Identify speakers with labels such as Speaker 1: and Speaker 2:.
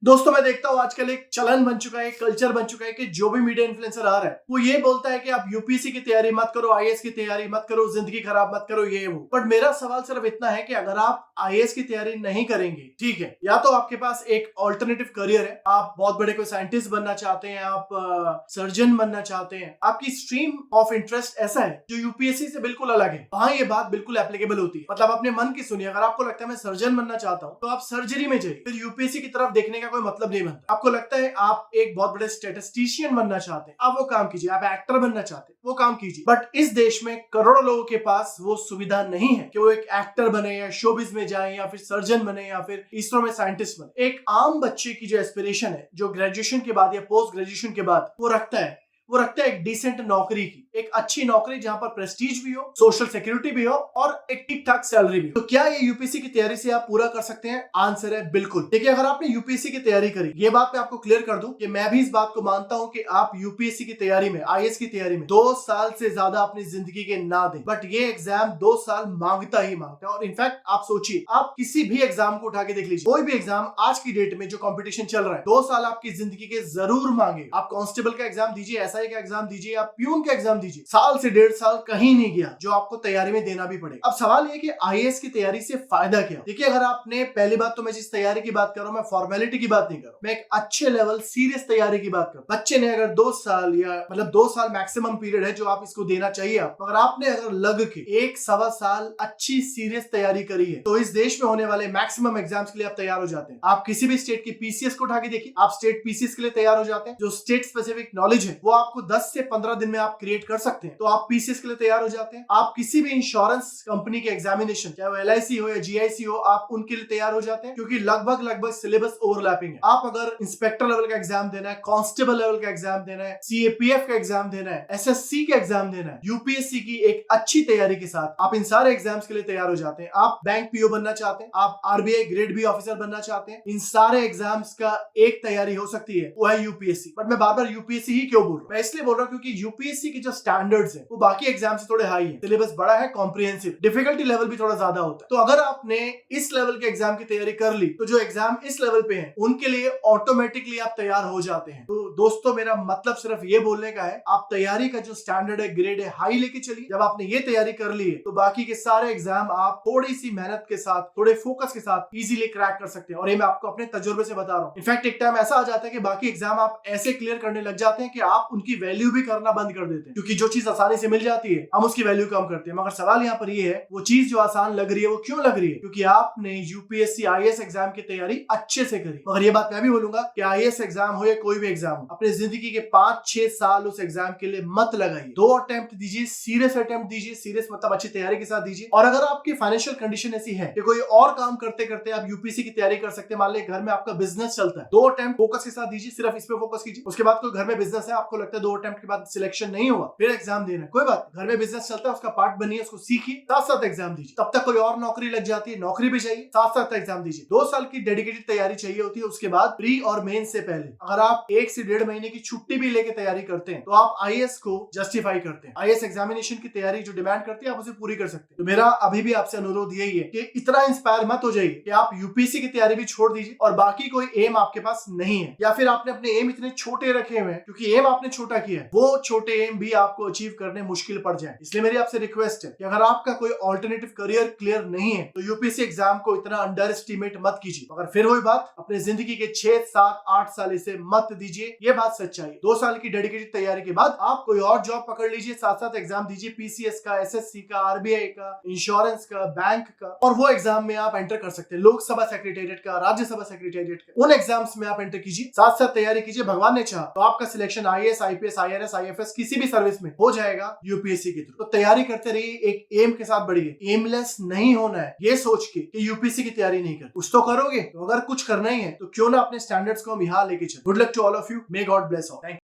Speaker 1: दोस्तों मैं देखता हूँ आजकल एक चलन बन चुका है, एक कल्चर बन चुका है कि जो भी मीडिया इन्फ्लुएंसर आ रहा है वो ये बोलता है कि आप यूपीएससी की तैयारी मत करो, आईएएस की तैयारी मत करो, जिंदगी खराब मत करो, ये वो। बट मेरा सवाल सिर्फ इतना है कि अगर आप आईएएस की तैयारी नहीं करेंगे, ठीक है, या तो आपके पास एक ऑल्टरनेटिव करियर है, आप बहुत बड़े कोई साइंटिस्ट बनना चाहते हैं, आप सर्जन बनना चाहते हैं, आपकी स्ट्रीम ऑफ इंटरेस्ट ऐसा है जो यूपीएससी से बिल्कुल अलग है, वहां ये बात बिल्कुल एप्लीकेबल होती है। मतलब अपने मन की सुनिए, अगर आपको लगता है मैं सर्जन बनना चाहता हूँ तो आप सर्जरी में जाइए, फिर यूपीएससी की तरफ देखने का कोई मतलब नहीं बनता। आपको लगता है आप एक बहुत बड़े स्टैटिस्टिशियन बनना चाहते हैं, आप वो काम कीजिए। आप एक्टर बनना चाहते हैं, वो काम कीजिए। बट इस देश में करोड़ों लोगों के पास वो सुविधा नहीं है कि वो एक एक्टर बने या शोबिज में जाए या फिर सर्जन बने या फिर इसरो में साइंटिस्ट बने। एक आम बच्चे की जो एस्पिरेशन है, जो ग्रेजुएशन के बाद या पोस्ट ग्रेजुएशन के बाद वो रखता है एक डिसेंट नौकरी की, एक अच्छी नौकरी जहां पर प्रेस्टीज भी हो, सोशल सिक्योरिटी भी हो और एक ठीक ठाक सैलरी भी हो। तो क्या ये यूपीएससी की तैयारी से आप पूरा कर सकते हैं? आंसर है बिल्कुल। देखिए, अगर आपने यूपीएससी की तैयारी करी, ये बात मैं आपको क्लियर कर दूं कि मैं भी इस बात को मानता हूं कि आप यूपीएससी की तैयारी में, आईएएस की तैयारी में 2 साल से ज्यादा अपनी जिंदगी के ना दें। बट ये एग्जाम 2 साल मांगता ही मांगता है। और इनफैक्ट आप सोचिए, आप किसी भी एग्जाम को उठा के देख लीजिए, कोई भी एग्जाम आज की डेट में जो कॉम्पिटिशन चल रहा है, 2 साल आपकी जिंदगी के जरूर मांगे। आप कांस्टेबल का एग्जाम दीजिए, एसआई का एग्जाम दीजिए, आप प्यून का एग्जाम दीजिए, साल से 1.5 साल कहीं नहीं गया जो आपको तैयारी में देना भी पड़े। अब सवाल ये कि आईएएस की तैयारी से फायदा क्या? देखिए, अगर आपने, पहली बात तो मैं जिस तैयारी की बात कर रहा हूं, मैं फॉर्मेलिटी की बात नहीं कर रहा हूं, मैं एक अच्छे लेवल सीरियस तैयारी की बात कर रहा हूं। बच्चे ने अगर 2 साल या मतलब 2 साल मैक्सिमम पीरियड है जो आप इसको देना चाहिए, आप अगर आपने लग के 1-1.25 साल अच्छी सीरियस तैयारी करी है तो इस देश में होने वाले मैक्सिमम एग्जाम्स के लिए आप तैयार हो जाते हैं। आप किसी भी स्टेट की पीसीएस को उठा के देखिए, आप स्टेट पीसीएस के लिए तैयार हो जाते हैं। जो स्टेट स्पेसिफिक नॉलेज है वो आपको 10 से 15 दिन में आप क्रिएट कर सकते हैं, तो आप पीसीएस के लिए तैयार हो जाते हैं। आप किसी भी इंश्योरेंस कंपनी के एग्जामिनेशन, चाहे वो एलआईसी हो या जीआईसी हो, आप उनके लिए तैयार हो जाते हैं क्योंकि लगभग सिलेबस ओवरलैपिंग है। आप अगर इंस्पेक्टर लेवल का एग्जाम देना है, कांस्टेबल लेवल का एग्जाम देना है, सीएपीएफ का एग्जाम देना है, एसएससी का एग्जाम देना है, यूपीएससी की एक अच्छी तैयारी के साथ आप इन सारे एग्जाम्स के लिए तैयार हो जाते हैं। आप बैंक पीओ बनना चाहते हैं, आप आरबीआई ग्रेड बी ऑफिसर बनना चाहते हैं, इन सारे एग्जाम्स का एक तैयारी हो सकती है, वो है यूपीएससी। बट मैं बार बार यूपीएससी ही क्यों बोल रहा हूं? मैं इसलिए बोल रहा हूं क्योंकि यूपीएससी की जो स्टैंडर्ड्स है वो बाकी एग्जाम से थोड़े हाई है, सिलेबस बड़ा है, कॉम्प्रिहेंसिव, डिफिकल्टी लेवल भी थोड़ा ज्यादा होता है। तो अगर आपने इस लेवल के एग्जाम की तैयारी कर ली तो जो एग्जाम इस लेवल पे है उनके लिए ऑटोमेटिकली आप तैयार हो जाते हैं। तो दोस्तों, मेरा मतलब सिर्फ ये बोलने का है, आप तैयारी का जो स्टैंडर्ड है, ग्रेड है, हाई लेके चलिए। जब आपने ये तैयारी कर ली है तो बाकी के सारे एग्जाम आप थोड़ी सी मेहनत के साथ, थोड़े फोकस के साथ इजीली क्रैक कर सकते हैं। और ये मैं आपको अपने तजुर्बे से बता रहा हूँ। इनफैक्ट एक टाइम ऐसा आ जाता है कि बाकी एग्जाम आप ऐसे क्लियर करने लग जाते हैं कि आप उनकी वैल्यू भी करना बंद कर देते हैं, क्योंकि जो चीज आसानी से मिल जाती है हम उसकी वैल्यू कम करते हैं। मगर सवाल यहाँ पर ये है, वो चीज जो आसान लग रही है वो क्यों लग रही है? क्योंकि आपने यूपीएससी आईएएस एग्जाम की तैयारी अच्छे से करी। मगर ये बात मैं भी बोलूंगा कि आईएएस एग्जाम हो या कोई भी एग्जाम हो, अपने जिंदगी के 5-6 साल उस एग्जाम के लिए मत लगाइए। 2 अटेम्प्ट दीजिए, सीरियस अटेम्प्ट दीजिए, सीरियस मतलब अच्छी तैयारी के साथ दीजिए। और अगर आपकी फाइनेंशियल कंडीशन ऐसी है कि कोई और काम करते करते आप यूपीएससी की तैयारी कर सकते हैं, मान लीजिए घर में आपका बिजनेस चलता है, 2 अटेम्प्ट फोकस के साथ दीजिए, सिर्फ इस पे फोकस कीजिए। उसके बाद कोई घर में बिजनेस है, आपको लगता है 2 अटेम्प्ट के बाद सिलेक्शन नहीं हुआ, फिर एग्जाम देना है, कोई बात, घर में बिजनेस चलता है, उसका पार्ट बनिए, उसको सीखिए, साथ साथ एग्जाम दीजिए। तब तक कोई और नौकरी लग जाती है, नौकरी भी चाहिए, साथ साथ एग्जाम दीजिए। 2 साल की डेडिकेटेड तैयारी चाहिए होती है। उसके बाद प्री और मेन से पहले अगर आप 1 से 1.5 महीने की छुट्टी भी लेके तैयारी करते हैं तो आप आईएएस को जस्टिफाई करते हैं। आईएएस एग्जामिनेशन की तैयारी जो डिमांड करती है आप उसे पूरी कर सकते हैं। तो मेरा अभी भी आपसे अनुरोध यही है कि इतना इंस्पायर मत हो जाइए कि आप यूपीएससी की तैयारी भी छोड़ दीजिए और बाकी कोई एम आपके पास नहीं है, या फिर आपने अपने एम इतने छोटे रखे हुए हैं क्योंकि एम आपने छोटा किया है, वो छोटे एम भी आपको अचीव करने मुश्किल पड़ जाए। इसलिए मेरी आपसे रिक्वेस्ट है कि अगर आपका कोई ऑल्टरनेटिव करियर क्लियर नहीं है तो यूपीएससी एग्जाम को इतना अंडर एस्टिमेट मत कीजिए। मगर फिर वही बात, अपने जिंदगी के 6, 7, 8 साल इसे मत दीजिए, ये बात सच्चाई। 2 साल की डेडिकेटेड तैयारी के बाद आप कोई और जॉब पकड़ लीजिए, साथ साथ एग्जाम दीजिए, पीसीएस का, एसएससी का, आरबीआई का, इंश्योरेंस का, बैंक का, और वो एग्जाम में आप एंटर कर सकते हैं। लोकसभा सेक्रेटेरिएट का, राज्यसभा सेक्रेटेरिएट का, उन एग्जाम्स में आप एंटर कीजिए, साथ साथ तैयारी कीजिए। भगवान ने चाहा तो आपका selection IAS, IPS, IRS, IFS किसी भी सर्विस में हो जाएगा यूपीएससी के थ्रू। तो तैयारी करते रहिए, एक एम के साथ बढ़िए। एमलेस नहीं होना है ये सोच के कि यूपीएससी की तैयारी नहीं कर, कुछ तो करोगे। तो अगर कुछ करना ही है तो क्यों ना अपने स्टैंडर्ड्स को हम यहाँ लेके चले। Good luck to all of you, may God bless all. Thank you.